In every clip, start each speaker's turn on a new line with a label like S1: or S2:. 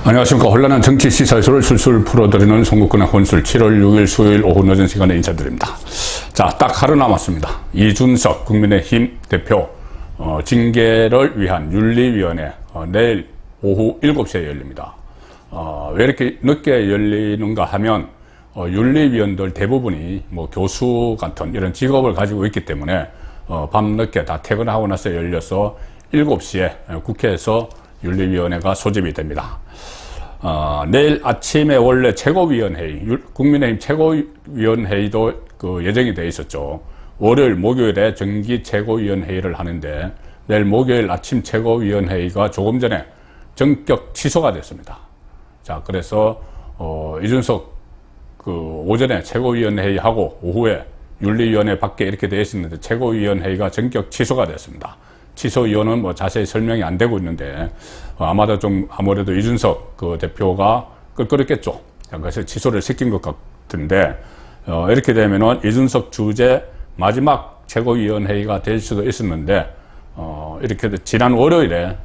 S1: 안녕하십니까. 혼란한 정치 시사소를 술술 풀어드리는 송국근의 혼술 7월 6일 수요일 오후 늦은 시간에 인사드립니다. 자, 딱 하루 남았습니다. 이준석 국민의힘 대표 징계를 위한 윤리위원회 내일 오후 7시에 열립니다. 왜 이렇게 늦게 열리는가 하면 윤리위원들 대부분이 뭐 교수 같은 이런 직업을 가지고 있기 때문에 밤늦게 다 퇴근하고 나서 열려서 7시에 국회에서 윤리위원회가 소집이 됩니다. 내일 아침에 원래 최고위원회의, 국민의힘 최고위원회의도 예정이 되어 있었죠. 월요일, 목요일에 정기 최고위원회의를 하는데 내일 목요일 아침 최고위원회의가 조금 전에 전격 취소가 됐습니다. 자, 그래서 이준석 오전에 최고위원회의하고 오후에 윤리위원회 밖에 이렇게 되어 있었는데 최고위원회의가 전격 취소가 됐습니다. 취소 이유는 뭐 자세히 설명이 안 되고 있는데 아무래도 이준석 대표가 껄끄럽겠죠. 그래서 취소를 시킨 것 같은데 이렇게 되면은 이준석 주재 마지막 최고위원회의가 될 수도 있었는데 이렇게 지난 월요일에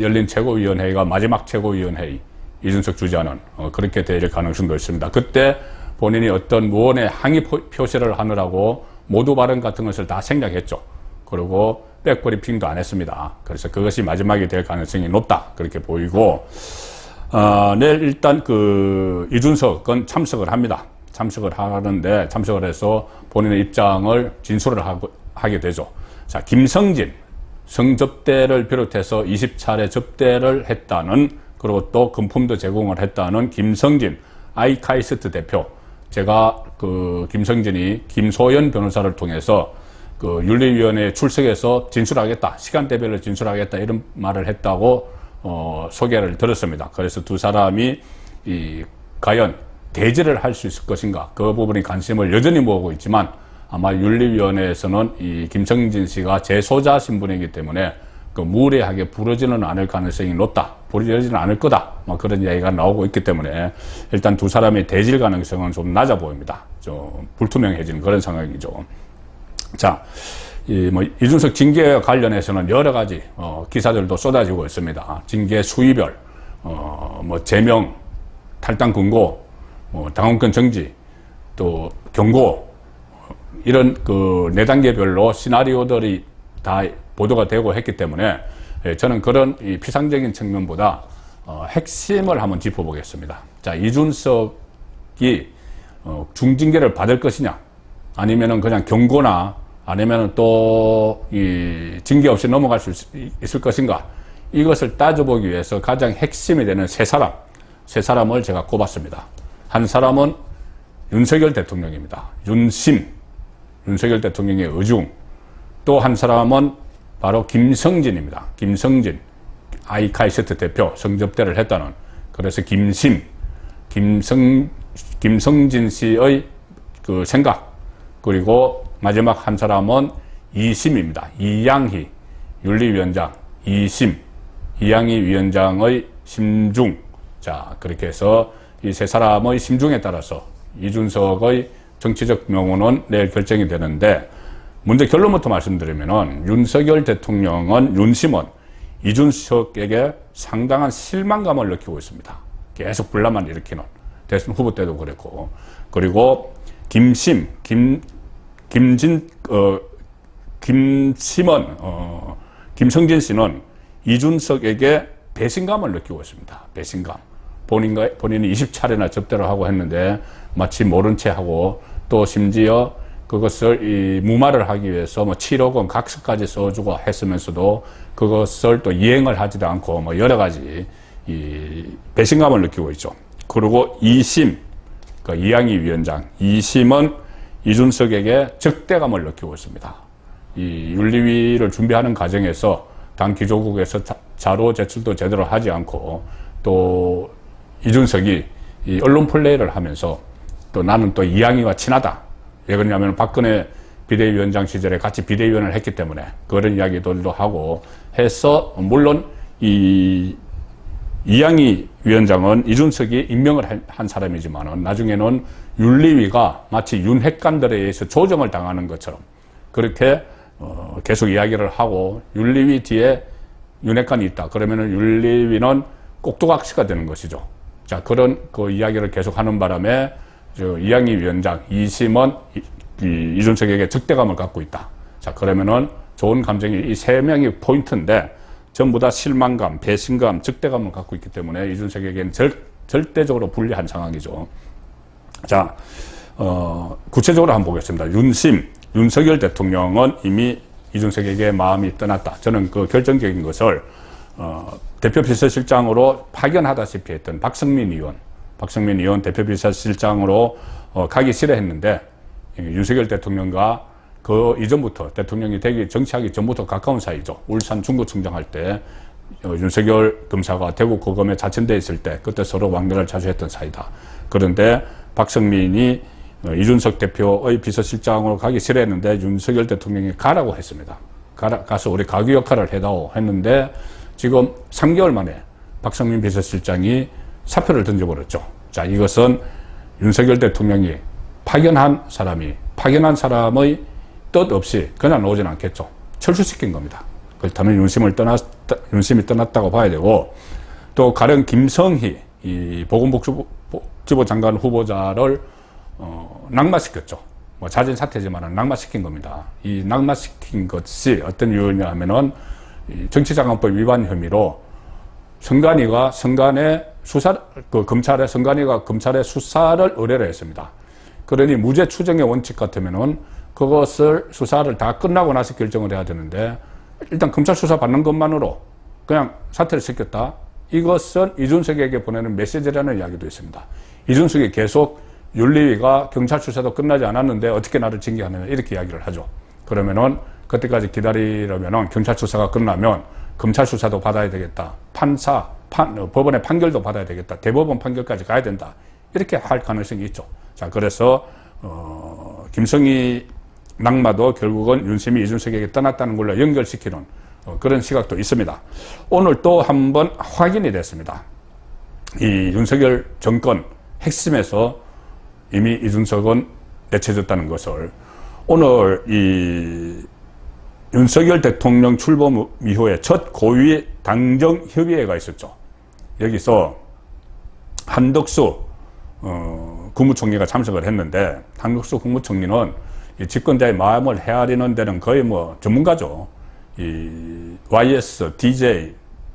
S1: 열린 최고위원회의가 마지막 최고위원회의 이준석 주재하는 그렇게 될 가능성도 있습니다. 그때 본인이 어떤 무언의 항의 표시를 하느라고 모두 발언 같은 것을 다 생략했죠. 그리고 백브리핑도 안 했습니다. 그래서 그것이 마지막이 될 가능성이 높다. 그렇게 보이고, 내일 일단 이준석은 참석을 합니다. 참석을 하는데, 참석을 해서 본인의 입장을 진술을 하게 되죠. 자, 김성진, 성접대를 비롯해서 20차례 접대를 했다는, 그리고 또 금품도 제공을 했다는 김성진 아이카이스트 대표. 제가 김성진이 김소연 변호사를 통해서 윤리위원회에 출석해서 진술하겠다, 시간대별로 진술하겠다 이런 말을 했다고 소개를 들었습니다. 그래서 두 사람이 과연 대질을 할 수 있을 것인가, 그 부분이 관심을 여전히 모으고 있지만 아마 윤리위원회에서는 이 김성진 씨가 재소자 신분이기 때문에 무례하게 부르지는 않을 가능성이 높다, 부르지는 않을 거다, 그런 이야기가 나오고 있기 때문에 일단 두 사람의 대질 가능성은 좀 낮아 보입니다. 좀 불투명해지는 그런 상황이죠. 자, 이준석 징계와 관련해서는 여러 가지 기사들도 쏟아지고 있습니다. 징계 수위별, 제명, 탈당 권고, 당원권 정지, 또 경고, 이런 4단계별로 시나리오들이 다 보도가 되고 했기 때문에 저는 그런 피상적인 측면보다 핵심을 한번 짚어보겠습니다. 자, 이준석이 중징계를 받을 것이냐, 아니면은 그냥 경고나 아니면은 또 징계 없이 넘어갈 수 있을 것인가, 이것을 따져보기 위해서 가장 핵심이 되는 세 사람을 제가 꼽았습니다. 한 사람은 윤석열 대통령입니다. 윤석열 대통령의 의중. 또 한 사람은 바로 김성진입니다. 김성진 아이카이스트 대표, 성접대를 했다는. 그래서 김성진 씨의 생각. 그리고 마지막 한 사람은 이심입니다. 이양희 윤리위원장, 이양희 위원장의 심중. 자, 그렇게 해서 이 세 사람의 심중에 따라서 이준석의 정치적 명운은 내일 결정이 되는데, 먼저 결론부터 말씀드리면은 윤석열 대통령은 윤심은 이준석에게 상당한 실망감을 느끼고 있습니다. 계속 분란만 일으키는, 대선 후보 때도 그랬고. 그리고 김성진 씨는 이준석에게 배신감을 느끼고 있습니다. 배신감. 본인이 20차례나 접대를 하고 했는데 마치 모른 채 하고, 또 심지어 그것을 무마를 하기 위해서 7억 원 각서까지 써주고 했으면서도 그것을 또 이행을 하지도 않고 여러 가지 배신감을 느끼고 있죠. 그리고 이양희 위원장, 이심은 이준석에게 적대감을 느끼고 있습니다. 이 윤리위를 준비하는 과정에서 당 기조국에서 자료 제출도 제대로 하지 않고, 또 이준석이 언론 플레이를 하면서 또 나는 또 이양희와 친하다. 왜 그러냐면 박근혜 비대위원장 시절에 같이 비대위원을 했기 때문에 그런 이야기들도 하고 해서, 물론 이양희 위원장은 이준석이 임명을 한 사람이지만 나중에는 윤리위가 마치 윤핵관들에 의해서 조정을 당하는 것처럼 그렇게 계속 이야기를 하고, 윤리위 뒤에 윤핵관이 있다. 그러면은 윤리위는 꼭두각시가 되는 것이죠. 자, 그런 그 이야기를 계속하는 바람에 이양희 위원장 2심은 이준석에게 적대감을 갖고 있다. 자, 그러면은 좋은 감정이 이 세 명이 포인트인데 전부 다 실망감, 배신감, 적대감을 갖고 있기 때문에 이준석에게는 절대적으로 불리한 상황이죠. 자, 구체적으로 한번 보겠습니다. 윤석열 대통령은 이미 이준석에게 마음이 떠났다. 저는 그 결정적인 것을 대표비서실장으로 파견하다시피 했던 박성민 의원 대표비서실장으로 가기 싫어했는데 윤석열 대통령과 그 이전부터 대통령이 되기 정치하기 전부터 가까운 사이죠. 울산 중구청장 할 때 윤석열 검사가 대구 고검에 자천돼 있을 때 그때 서로 왕래를 자주 했던 사이다. 그런데 박성민이 이준석 대표의 비서실장으로 가기 싫어했는데 윤석열 대통령이 가라고 했습니다. 가서 우리 가교 역할을 해다오 했는데 지금 3개월 만에 박성민 비서실장이 사표를 던져버렸죠. 자, 이것은 윤석열 대통령이 파견한 사람의 뜻 없이 그냥 오진 않겠죠. 철수시킨 겁니다. 그렇다면 윤심이 떠났다고 봐야 되고, 또 가령 김성희 이 보건복지부 장관 후보자를 낙마시켰죠. 뭐 자진 사퇴지만 낙마시킨 겁니다. 이 낙마시킨 것이 어떤 이유냐 하면은 정치자금법 위반 혐의로 선관위가 검찰의 수사를 의뢰를 했습니다. 그러니 무죄 추정의 원칙 같으면은 그것을 수사를 다 끝나고 나서 결정을 해야 되는데 일단 검찰 수사 받는 것만으로 그냥 사퇴를 시켰다. 이것은 이준석에게 보내는 메시지라는 이야기도 있습니다. 이준석이 계속 윤리위가 경찰 수사도 끝나지 않았는데 어떻게 나를 징계하느냐 이렇게 이야기를 하죠. 그러면은 그때까지 기다리려면은 경찰 수사가 끝나면 검찰 수사도 받아야 되겠다. 법원의 판결도 받아야 되겠다. 대법원 판결까지 가야 된다. 이렇게 할 가능성이 있죠. 자, 그래서 김성희 낙마도 결국은 윤심이 이준석에게 떠났다는 걸로 연결시키는 그런 시각도 있습니다. 오늘 또 한 번 확인이 됐습니다. 이 윤석열 정권 핵심에서 이미 이준석은 내쳐졌다는 것을 오늘 이 윤석열 대통령 출범 이후에 첫 고위 당정 협의회가 있었죠. 여기서 한덕수 국무총리가 참석을 했는데 한덕수 국무총리는 이 집권자의 마음을 헤아리는 데는 거의 뭐 전문가죠. 이 YS, DJ,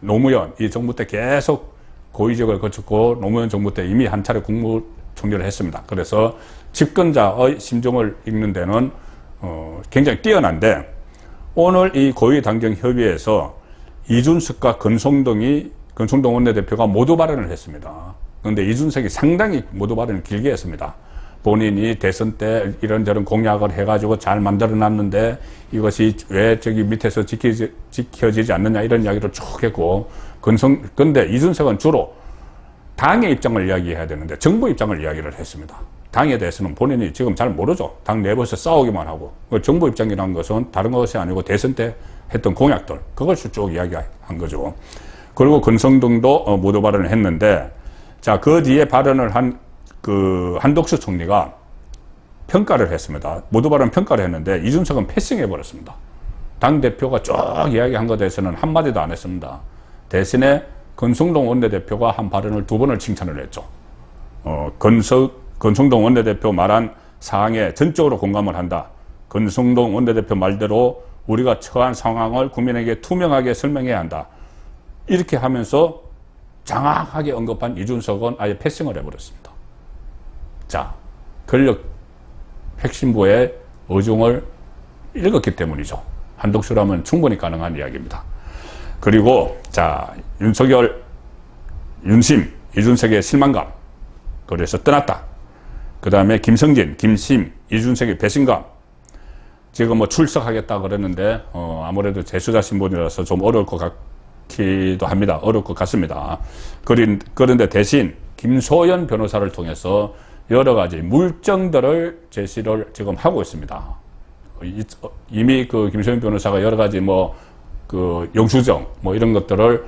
S1: 노무현 이 정부 때 계속 고위직을 거쳤고 노무현 정부 때 이미 한 차례 국무총리를 했습니다. 그래서 집권자의 심정을 읽는 데는 굉장히 뛰어난데 오늘 이 고위 당정 협의회에서 이준석과 권성동 원내대표가 모두 발언을 했습니다. 그런데 이준석이 상당히 모두 발언을 길게 했습니다. 본인이 대선 때 이런저런 공약을 해가지고 잘 만들어놨는데 이것이 왜 저기 밑에서 지켜지지 않느냐 이런 이야기를 쭉 했고, 근데 이준석은 주로 당의 입장을 이야기해야 되는데 정부 입장을 이야기를 했습니다. 당에 대해서는 본인이 지금 잘 모르죠. 당 내부에서 싸우기만 하고. 정부 입장이라는 것은 다른 것이 아니고 대선 때 했던 공약들, 그걸 쭉 이야기한 거죠. 그리고 권성동도 모두 발언을 했는데, 자, 그 뒤에 발언을 한 한덕수 총리가 평가를 했습니다. 모두 발언 평가를 했는데 이준석은 패싱해 버렸습니다. 당대표가 쭉 이야기한 것에 대해서는 한마디도 안 했습니다. 대신에 권성동 원내대표가 한 발언을 2번을 칭찬을 했죠. 권성동 원내대표 말한 사항에 전적으로 공감을 한다. 권성동 원내대표 말대로 우리가 처한 상황을 국민에게 투명하게 설명해야 한다. 이렇게 하면서 장황하게 언급한 이준석은 아예 패싱을 해버렸습니다. 자, 권력 핵심부의 어중을 읽었기 때문이죠. 한덕수라면 충분히 가능한 이야기입니다. 그리고 자, 윤심, 이준석의 실망감, 그래서 떠났다. 그 다음에 김성진, 김심, 이준석의 배신감. 지금 뭐 출석하겠다 그랬는데 아무래도 재수자 신분이라서 좀 어려울 것 같기도 합니다. 어려울 것 같습니다. 그런데 대신 김소연 변호사를 통해서 여러 가지 물증들을 제시를 지금 하고 있습니다. 이미 김소연 변호사가 여러 가지 영수증 이런 것들을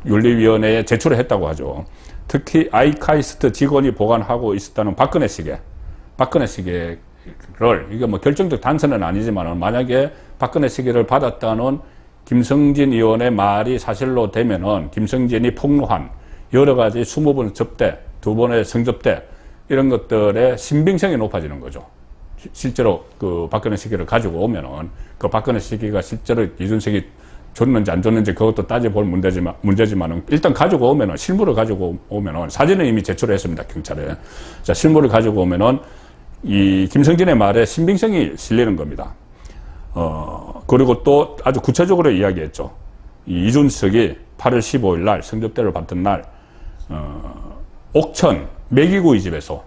S1: 윤리위원회에 제출을 했다고 하죠. 특히 아이카이스트 직원이 보관하고 있었다는 박근혜 시계를, 이게 결정적 단서는 아니지만 만약에 박근혜 시계를 받았다는 김성진 의원의 말이 사실로 되면은 김성진이 폭로한 여러 가지 20번 접대, 2번의 성접대 이런 것들의 신빙성이 높아지는 거죠. 실제로 그 박근혜 시기를 가지고 오면은 그 박근혜 시기가 실제로 이준석이 줬는지 안 줬는지 그것도 따져볼 문제지만은 일단 가지고 오면은 실물을 가지고 오면은 사진은 이미 제출했습니다, 경찰에. 자, 실물을 가지고 오면은 이 김성진의 말에 신빙성이 실리는 겁니다. 그리고 또 아주 구체적으로 이야기했죠. 이 이준석이 8월 15일 날 성접대를 받던 날 옥천 매기구이 집에서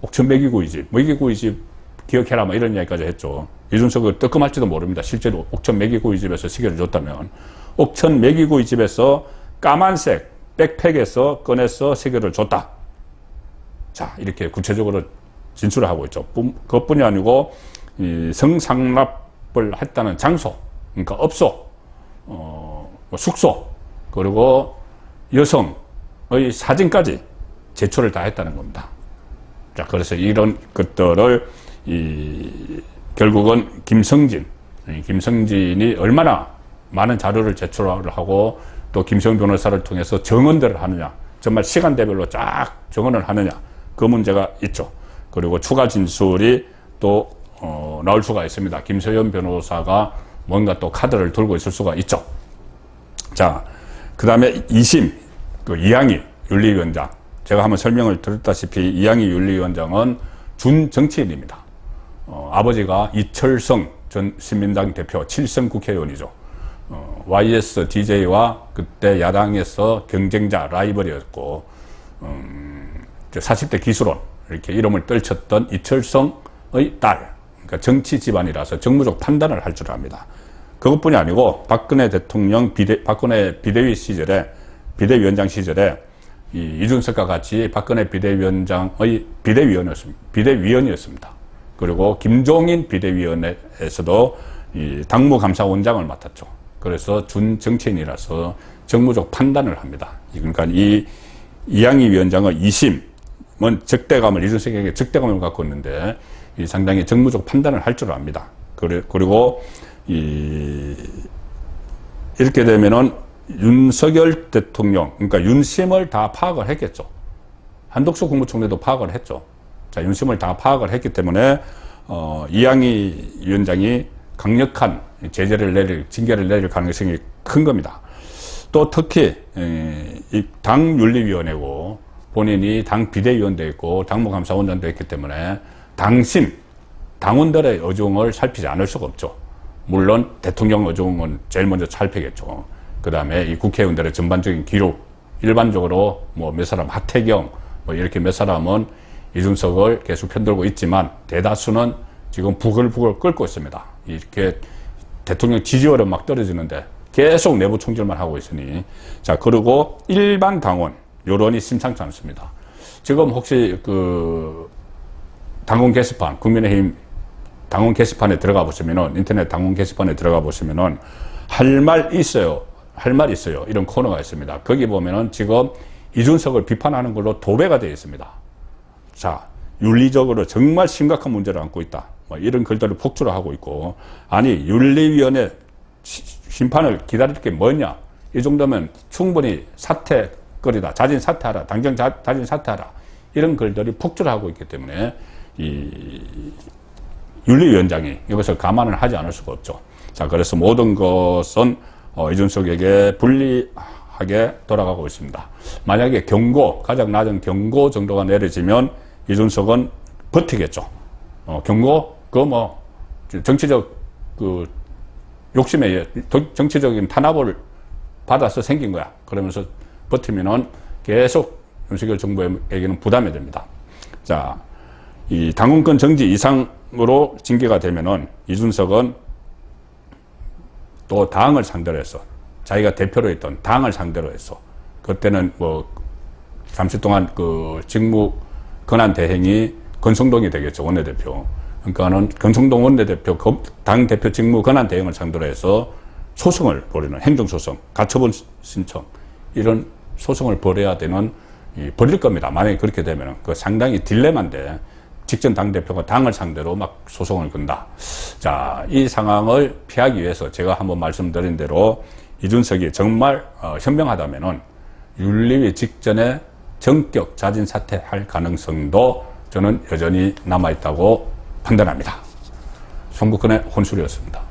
S1: 옥천 매기구이 집 기억해라 뭐 이런 이야기까지 했죠. 이준석을 뜨끔할지도 모릅니다. 실제로 옥천 매기구이 집에서 시계를 줬다면 옥천 매기구이 집에서 까만색 백팩에서 꺼내서 시계를 줬다. 자, 이렇게 구체적으로 진술을 하고 있죠. 그것뿐이 아니고 이 성상납을 했다는 장소, 그러니까 업소, 숙소, 그리고 여성의 사진까지 제출을 다 했다는 겁니다. 자, 그래서 이런 것들을 결국은 김성진이 얼마나 많은 자료를 제출을 하고 또 김수영 변호사를 통해서 정언들을 하느냐, 정말 시간대별로 쫙 정언을 하느냐, 그 문제가 있죠. 그리고 추가 진술이 또 나올 수가 있습니다. 김서연 변호사가 뭔가 또 카드를 들고 있을 수가 있죠. 자, 그 다음에 2심, 그 이양희 윤리위원장. 제가 한번 설명을 드렸다시피 이양희 윤리위원장은 준정치인입니다. 아버지가 이철성 전 신민당 대표 7선 국회의원이죠. YS DJ와 그때 야당에서 경쟁자 라이벌이었고 40대 기수론 이렇게 이름을 떨쳤던 이철성의 딸, 그러니까 정치 집안이라서 정무적 판단을 할 줄 압니다. 그것뿐이 아니고 박근혜 대통령 박근혜 비대위원장 시절에 이준석과 같이 박근혜 비대위원장의 비대위원이었습니다. 그리고 김종인 비대위원회에서도 이 당무감사원장을 맡았죠. 그래서 준정치인이라서 정무적 판단을 합니다. 그러니까 이 이양희 위원장의 2심은 적대감을, 이준석에게 적대감을 갖고 있는데 상당히 정무적 판단을 할 줄 압니다. 그리고 이렇게 되면은 윤석열 대통령, 그러니까 윤심을 다 파악을 했겠죠. 한덕수 국무총리도 파악을 했죠. 자, 윤심을 다 파악을 했기 때문에 이양희 위원장이 강력한 징계를 내릴 가능성이 큰 겁니다. 또 특히 이 당윤리위원회고 본인이 당 비대위원도 있고 당무감사원장도 있기 때문에 당원들의 의중을 살피지 않을 수가 없죠. 물론 대통령 의중은 제일 먼저 살피겠죠. 그 다음에 이 국회의원들의 전반적인 기록, 일반적으로 뭐 몇 사람, 하태경 뭐 이렇게 몇 사람은 이준석을 계속 편들고 있지만 대다수는 지금 부글부글 끓고 있습니다. 이렇게 대통령 지지율은 막 떨어지는데 계속 내부 총질만 하고 있으니. 자, 그리고 일반 당원 여론이 심상치 않습니다. 지금 혹시 그 당원 게시판, 국민의힘 당원 게시판에 들어가 보시면은, 인터넷 당원 게시판에 들어가 보시면은 할 말 있어요. 이런 코너가 있습니다. 거기 보면은 지금 이준석을 비판하는 걸로 도배가 되어 있습니다. 자, 윤리적으로 정말 심각한 문제를 안고 있다. 뭐 이런 글들을 폭주를 하고 있고, 아니 윤리위원회 심판을 기다릴 게 뭐냐? 이 정도면 충분히 사퇴거리다. 자진 사퇴하라. 당장 자진 사퇴하라. 이런 글들이 폭주를 하고 있기 때문에 이 윤리위원장이 이것을 감안을 하지 않을 수가 없죠. 자, 그래서 모든 것은 이준석에게 불리하게 돌아가고 있습니다. 만약에 가장 낮은 경고 정도가 내려지면 이준석은 버티겠죠. 경고, 정치적 욕심에 의해 정치적인 탄압을 받아서 생긴 거야. 그러면서 버티면은 계속 윤석열 정부에게는 부담이 됩니다. 자, 이 당원권 정지 이상으로 징계가 되면은 이준석은 또 당을 상대로 해서, 자기가 대표로 했던 당을 상대로 해서, 그때는 뭐 잠시 동안 그 직무 권한 대행이 권성동이 되겠죠, 원내대표. 그러니까는 권성동 원내대표 당 대표 직무 권한 대행을 상대로 해서 소송을 벌이는, 행정소송, 가처분 신청, 이런 소송을 벌여야 되는, 벌릴 겁니다. 만약에 그렇게 되면은. 그 상당히 딜레마인데, 직전 당대표가 당을 상대로 막 소송을 건다. 자, 이 상황을 피하기 위해서 제가 한번 말씀드린 대로 이준석이 정말 현명하다면은 윤리위 직전에 전격 자진 사퇴할 가능성도 저는 여전히 남아있다고 판단합니다. 송국근의 혼술이었습니다.